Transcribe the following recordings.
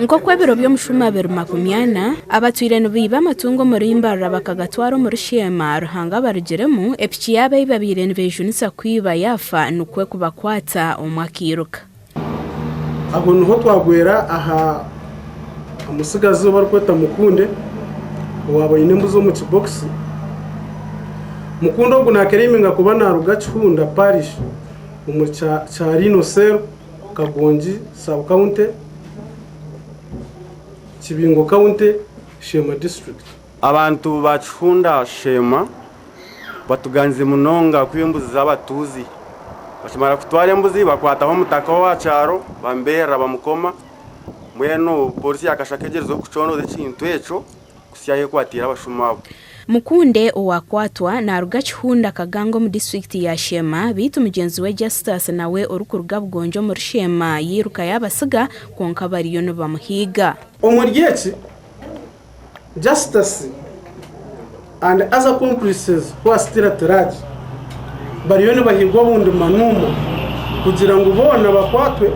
Nko kwebiro by'omushuma biri makumyana abatwireno biba amatungo muri imbarra bakagatwara muri shema ruhanga barugiremu epiki yabaye babireno bejunisa kwiba yafa nukwe kubakwata umwakiruka abo nuho twagwera aha umusigazi barukweta Mukunde wabaye inembu zo mu kibox Mukundo gunakereminga kuba na rugacunda parish mu cha Rino Sel Kagongi sub county Kibingo county Shema district. Abantu bacunda Shema batuganze munonga kwiyembuzi z'abatuzi bashimara kutwara embuzi bakwataho mutaka wa cyaro bambera bamukoma mweno polisi yakashakegerezo kucono z'ikintu eco kusyahe kwatira abashumabo. Mukunde owakwatwa na rugachunda kagango mu district ya Shema bitu mugenzi we Justice nawe urukuruga bgonjo muri Shema yiruka yabasiga konka bariyo no bamuhiga omuriyeki Justice and other accomplices who are still at large bariyo no bahigwa bundi manumo kugira ngo bona bakwatwe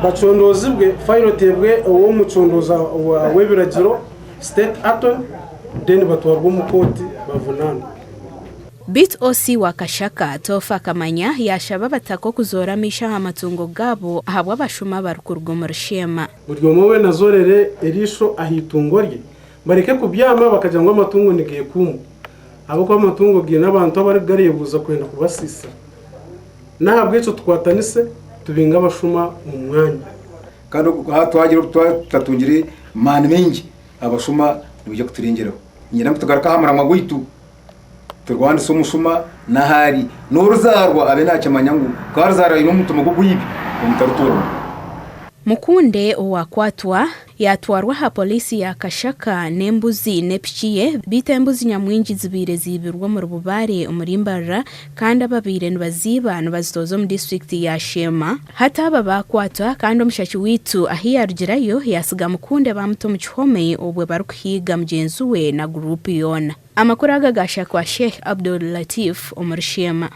bacondozibwe file tebwe uwo mucondoza we biragiro state attorney deni batwarwa mu koti bavunana. Bit osi wakashaka tofa kamanya yashaba batako kuzoramisha amatungo gabo ahabwa bashuma barukurwa muri Shema. Buryo mowe nazorere erisho ahitungo rye bareke kubyama bakaja ngo amatungo nigiye kumu abo ko amatungo giye nabantu abari gariyebuza kwenda kubasisa nahabwe ico twatanise tubinga abashuma mu mwanya kandi twagira twatungire mani mingi abashuma nibyo kuturingeraho nyina mutagaruka hamuramwa gwitu turwanda so mushuma nahari n'uruzarwa abe nacyamanya ngo karzara ino mutuma guyibi umutarutora. Mukunde owakwatwa yatwarwa ha polisi ya Kashaka nembuzi nepchiye bitembuzi nyamwingi zibire zibirwa mu rububare umurimbarra kandi ababire nbaziba nbazitozo mu district ya Shema hata aba bakwatwa kandi omushachi witu ahiyarugirayo yasiga Mukunde bamuto mu kihome obwe barukuhiga mugenzi we na group yona amakuru agagashakwa Sheikh Abdul Latif umuri Shema.